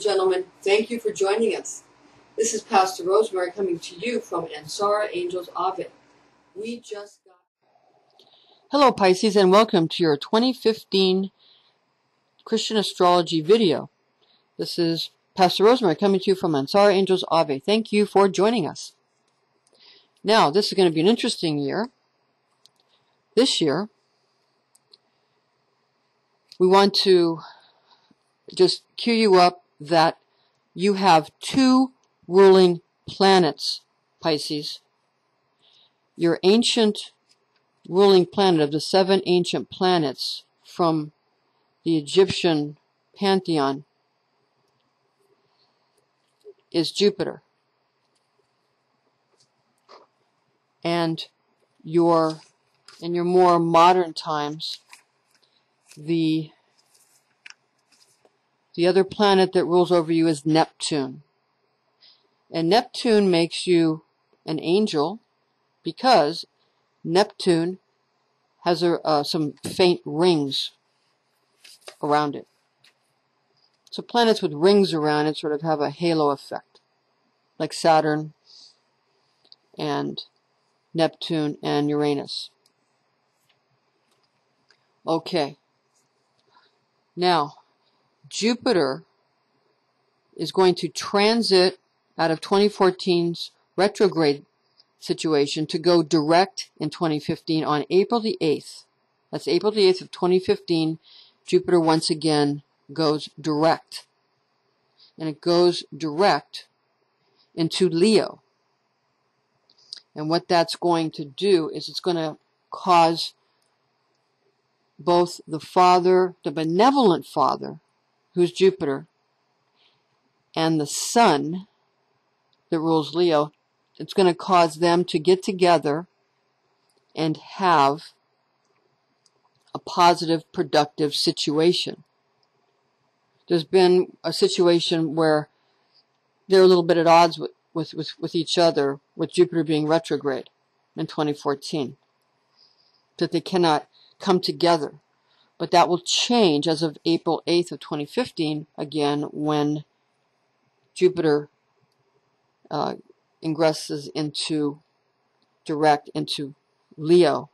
gentlemen, thank you for joining us. This is Pastor Rosemary coming to you from Ansara Angels Ave. Hello Pisces, and welcome to your 2015 Christian Astrology video. This is Pastor Rosemary coming to you from Ansara Angels Ave. Thank you for joining us. Now, this is going to be an interesting year. This year, we want to just cue you up that you have two ruling planets, Pisces. Your ancient ruling planet of the 7 ancient planets from the Egyptian pantheon is Jupiter. And in your more modern times, the other planet that rules over you is Neptune. And Neptune makes you an angel because Neptune has some faint rings around it. So planets with rings around it sort of have a halo effect, like Saturn and Neptune and Uranus. Okay. Now, Jupiter is going to transit out of 2014's retrograde situation to go direct in 2015 on April the 8th. That's April the 8th of 2015. Jupiter once again goes direct. And it goes direct into Leo. And what that's going to do is it's going to cause both the father, the benevolent father, who's Jupiter, and the sun that rules Leo, it's going to cause them to get together and have a positive, productive situation. There's been a situation where they're a little bit at odds with each other, with Jupiter being retrograde in 2014, that they cannot come together. But that will change as of April 8th of 2015, again, when Jupiter ingresses direct into Leo,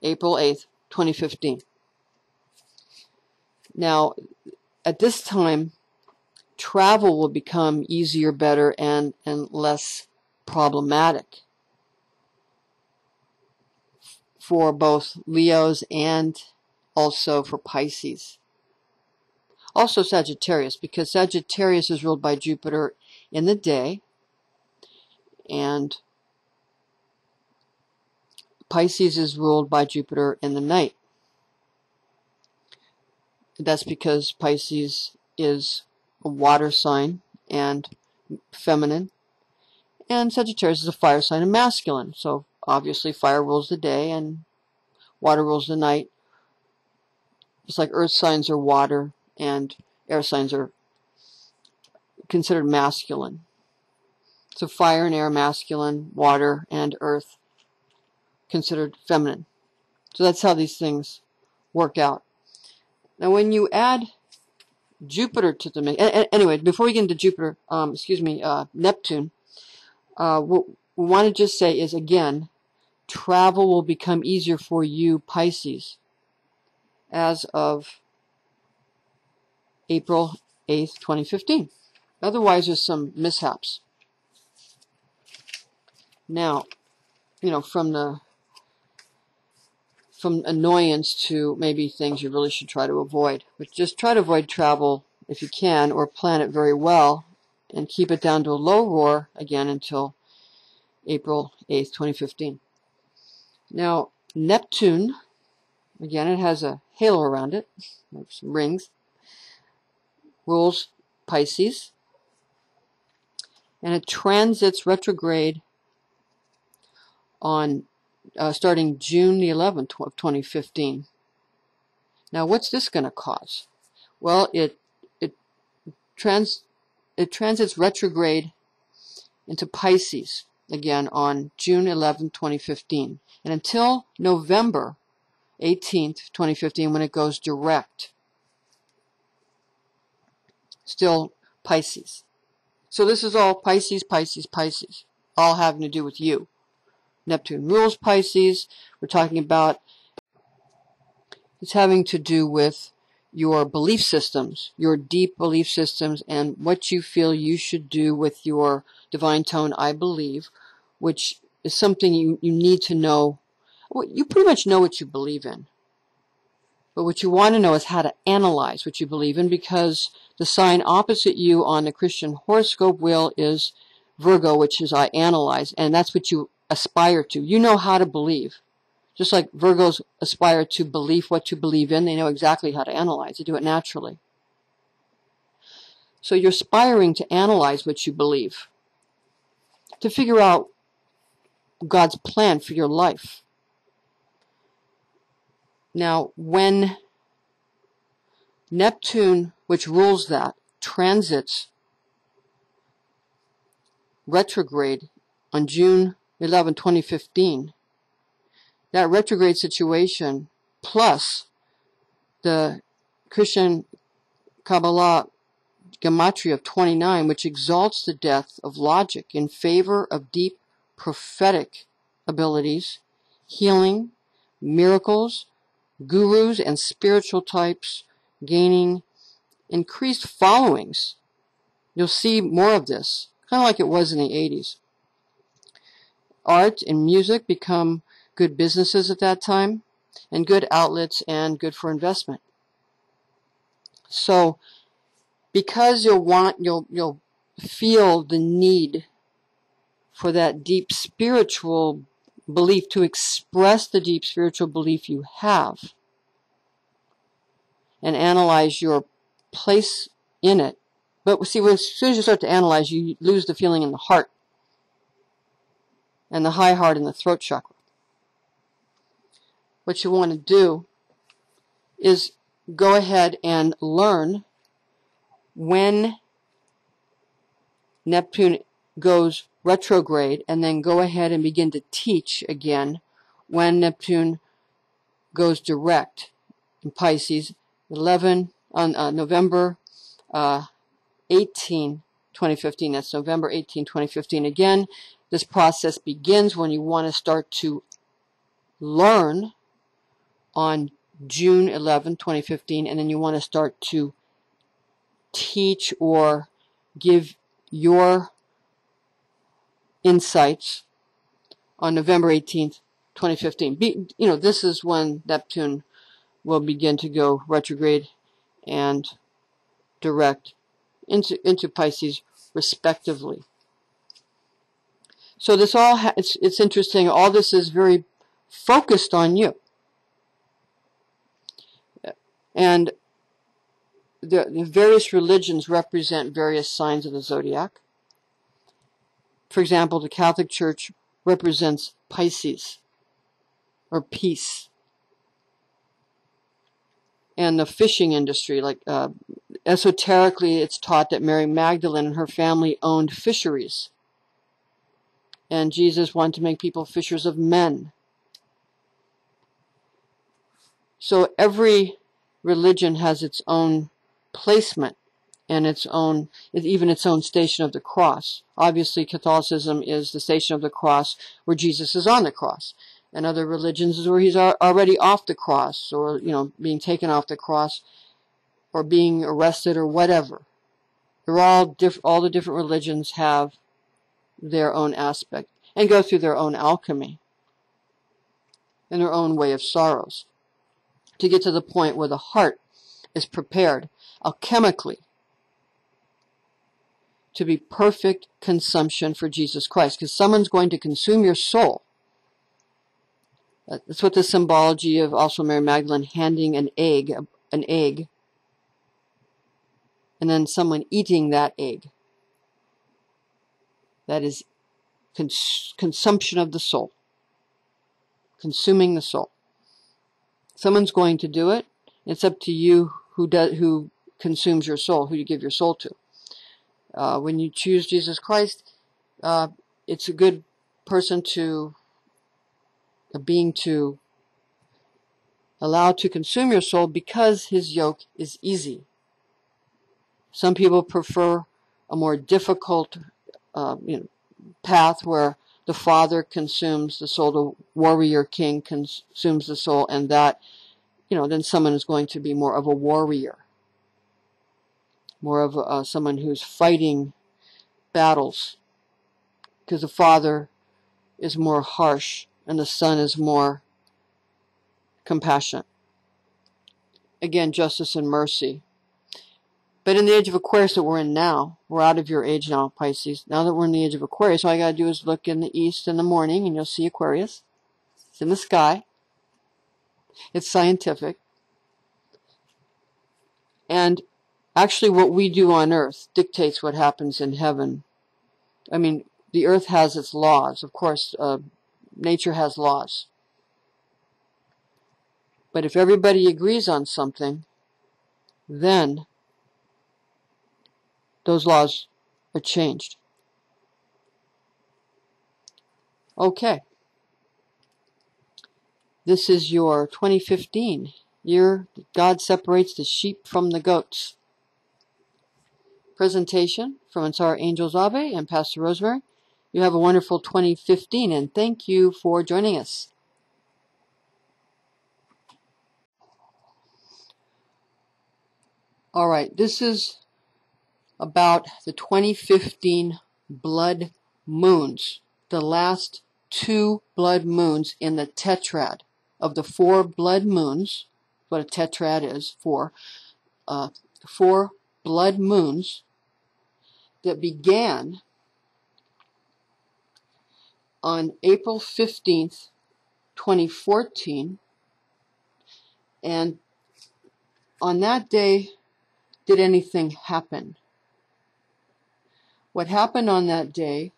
April 8th, 2015. Now, at this time, travel will become easier, better, and less problematic for both Leos and also for Pisces. Also Sagittarius, because Sagittarius is ruled by Jupiter in the day, and Pisces is ruled by Jupiter in the night. That's because Pisces is a water sign and feminine, and Sagittarius is a fire sign and masculine. So obviously fire rules the day and water rules the night. Just like earth signs are water and air signs are considered masculine. So fire and air masculine, water and earth considered feminine. So that's how these things work out. Now when you add Jupiter to the mix, anyway, before we get into Jupiter, Neptune, what we want to just say is, again, travel will become easier for you, Pisces, as of April 8th, 2015. Otherwise, there's some mishaps. Now, from annoyance to maybe things you really should try to avoid. But just try to avoid travel if you can, or plan it very well, and keep it down to a low roar, again, until April 8th, 2015. Now, Neptune, again, it has a halo around it, like some rings, rules Pisces, and it transits retrograde on starting June the 11th of 2015. Now, what's this going to cause? Well, it transits retrograde into Pisces again on June 11th, 2015, and until November 18th, 2015, when it goes direct. still Pisces. So this is all Pisces, Pisces, Pisces, all having to do with you. Neptune rules Pisces. We're talking about it's having to do with your belief systems, your deep belief systems, and what you feel you should do with your divine tone, I believe, which is something you need to know. Well, you pretty much know what you believe in. But what you want to know is how to analyze what you believe in, because the sign opposite you on the Christian horoscope wheel is Virgo, which is I analyze, and that's what you aspire to. You know how to believe. Just like Virgos aspire to believe what to believe in, they know exactly how to analyze. They do it naturally. So you're aspiring to analyze what you believe, to figure out God's plan for your life. Now, when Neptune, which rules that, transits retrograde on June 11, 2015, that retrograde situation plus the Christian Kabbalah gematria of 29, which exalts the death of logic in favor of deep prophetic abilities, healing, miracles, gurus, and spiritual types gaining increased followings. You'll see more of this, kind of like it was in the 80s. Art and music become good businesses at that time, and good outlets and good for investment. So, because you'll feel the need for that deep spiritual belief, to express the deep spiritual belief you have and analyze your place in it. But see, as soon as you start to analyze, you lose the feeling in the heart and the high heart and the throat chakra. What you want to do is go ahead and learn when Neptune goes retrograde, and then go ahead and begin to teach again when Neptune goes direct in Pisces, 11 on November 18, 2015. That's November 18, 2015. Again, this process begins when you want to start to learn on June 11, 2015, and then you want to start to teach or give your insights on November 18th, 2015. This is when Neptune will begin to go retrograde and direct into Pisces, respectively. So this all it's interesting. All this is very focused on you, and the various religions represent various signs of the zodiac. For example, the Catholic Church represents Pisces, or peace. And the fishing industry, like esoterically, it's taught that Mary Magdalene and her family owned fisheries. And Jesus wanted to make people fishers of men. So every religion has its own placement and even its own station of the cross. Obviously, Catholicism is the station of the cross where Jesus is on the cross. And other religions is where he's already off the cross, or, being taken off the cross, or being arrested, or whatever. They're all the different religions have their own aspect and go through their own alchemy and their own way of sorrows to get to the point where the heart is prepared alchemically to be perfect consumption for Jesus Christ, because someone's going to consume your soul. That's what the symbology of also Mary Magdalene handing an egg, and then someone eating that egg. That is consumption of the soul, consuming the soul. Someone's going to do it. It's up to you who consumes your soul, who you give your soul to. When you choose Jesus Christ, it's a good person a being to allow to consume your soul, because his yoke is easy. Some people prefer a more difficult path where the father consumes the soul, the warrior king consumes the soul, and that, then someone is going to be more of a warrior, more of someone who's fighting battles, because the father is more harsh and the son is more compassionate. Again, justice and mercy. But in the age of Aquarius that we're in now, we're out of your age now, Pisces. Now that we're in the age of Aquarius, all you got to do is look in the east in the morning and you'll see Aquarius. It's in the sky. It's scientific. And actually what we do on earth dictates what happens in heaven. I mean, the earth has its laws. Of course, nature has laws. But if everybody agrees on something, then those laws are changed. Okay. This is your 2015 year. God separates the sheep from the goats. Presentation from Ansar Angels Ave and Pastor Rosemary. You have a wonderful 2015, and thank you for joining us. All right, this is about the 2015 blood moons, the last 2 blood moons in the tetrad. Of the 4 blood moons, what a tetrad is, 4 blood moons that began on April 15th, 2014, and on that day, did anything happen? What happened on that day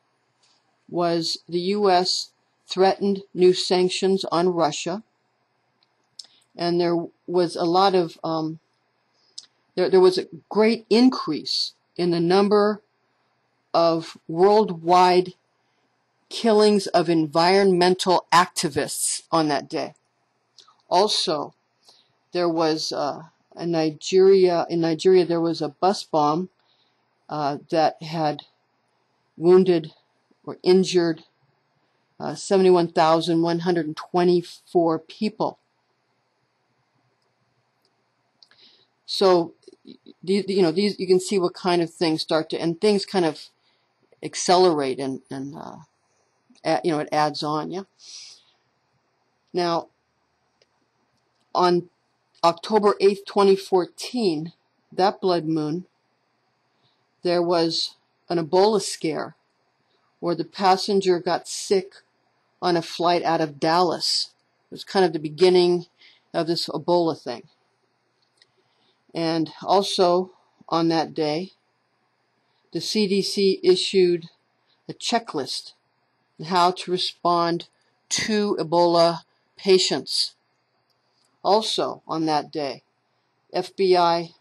was the U.S. threatened new sanctions on Russia, and there was a lot of, there was a great increase in the number of worldwide killings of environmental activists on that day. Also, there was in Nigeria there was a bus bomb that had wounded or injured 71,124 people. So these you can see what kind of things start to, and things kind of accelerate, and it adds on. Yeah. Now, on October 8th, 2014, that blood moon, there was an Ebola scare where the passenger got sick on a flight out of Dallas. It was kind of the beginning of this Ebola thing. And also on that day, the CDC issued a checklist on how to respond to Ebola patients. Also on that day, FBI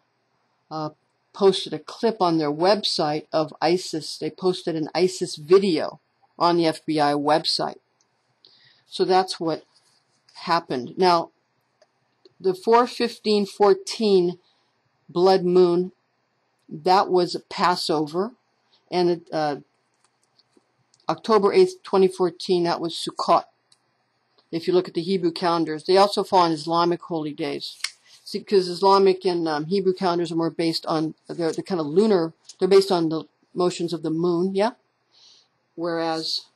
posted a clip on their website of ISIS. They posted an ISIS video on the FBI website. So that's what happened. Now, the 4/15/14 blood moon, that was Passover, and October 8th, 2014, that was Sukkot. If you look at the Hebrew calendars, they also fall on Islamic holy days. See, because Islamic and Hebrew calendars are more based on, they're kind of lunar, they're based on the motions of the moon, yeah? Whereas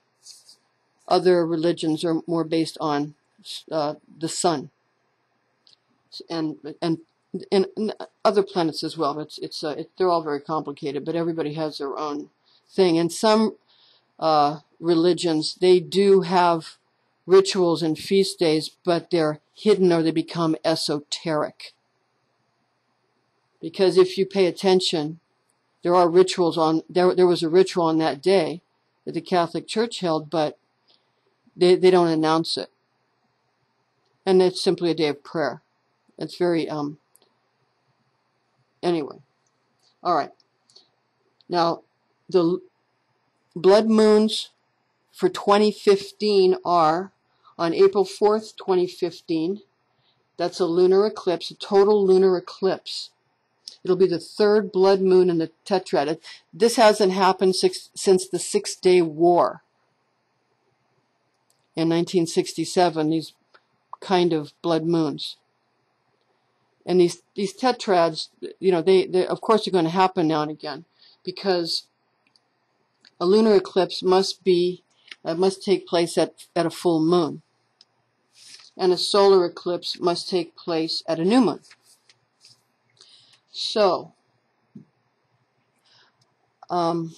other religions are more based on the sun and other planets as well. They're all very complicated, but everybody has their own thing. And some religions, they do have rituals and feast days, but they're hidden or they become esoteric. Because if you pay attention, there are rituals on, there was a ritual on that day that the Catholic Church held, but they don't announce it. And it's simply a day of prayer. It's very, anyway. All right. Now, the blood moons for 2015 are on April 4th, 2015. That's a lunar eclipse, a total lunar eclipse. It'll be the third blood moon in the tetrad. This hasn't happened since the Six-Day War in 1967, these kind of blood moons. And these tetrads, you know, they of course are going to happen now and again, because a lunar eclipse must take place at a full moon, and a solar eclipse must take place at a new moon. So, the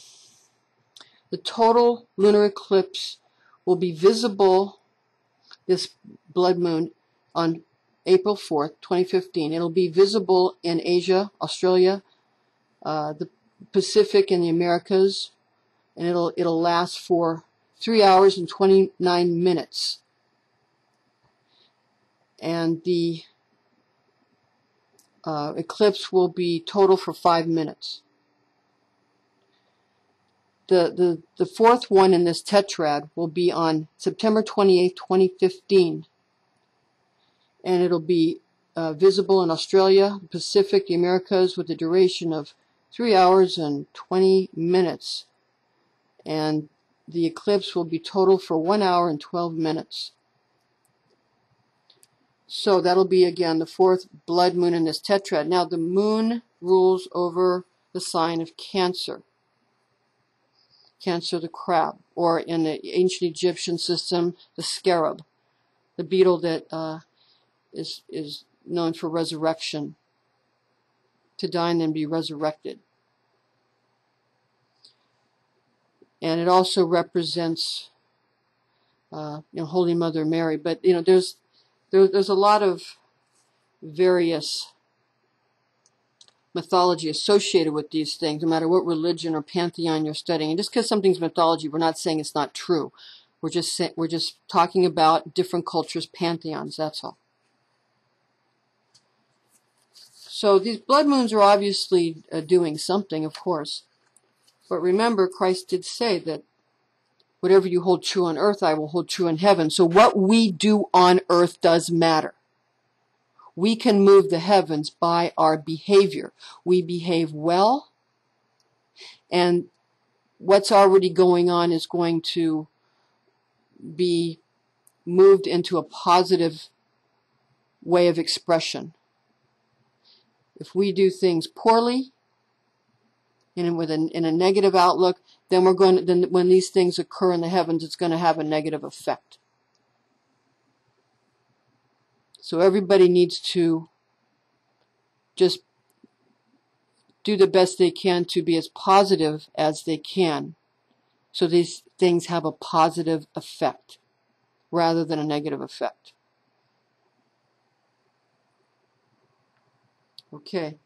total lunar eclipse will be visible, this blood moon, on April 4th, 2015. It'll be visible in Asia, Australia, the Pacific, and the Americas, and it'll last for 3 hours and 29 minutes. And the eclipse will be total for 5 minutes. The fourth one in this tetrad will be on September 28, 2015, and it'll be visible in Australia, Pacific, the Americas, with a duration of 3 hours and 20 minutes, and the eclipse will be total for 1 hour and 12 minutes. So that'll be, again, the fourth blood moon in this tetrad. Now, the moon rules over the sign of Cancer. Cancer, the crab, or in the ancient Egyptian system, the scarab, the beetle that is known for resurrection, to die and then be resurrected. And it also represents, Holy Mother Mary. But there's a lot of various mythology associated with these things, no matter what religion or pantheon you're studying. And just because something's mythology, we're not saying it's not true. We're just talking about different cultures' pantheons. That's all. So these blood moons are obviously doing something, of course. But remember, Christ did say that whatever you hold true on earth, I will hold true in heaven. So what we do on earth does matter. We can move the heavens by our behavior. We behave well, and what's already going on is going to be moved into a positive way of expression. If we do things poorly and in a negative outlook, then when these things occur in the heavens, it's going to have a negative effect. So everybody needs to just do the best they can to be as positive as they can, so these things have a positive effect rather than a negative effect. Okay.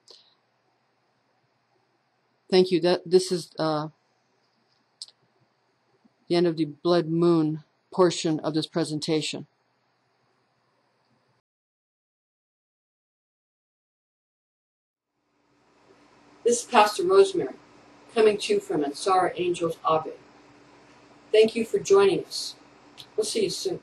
Thank you. This is the end of the blood moon portion of this presentation. This is Pastor Rosemary, coming to you from Ansara Angels Ave. Thank you for joining us. We'll see you soon.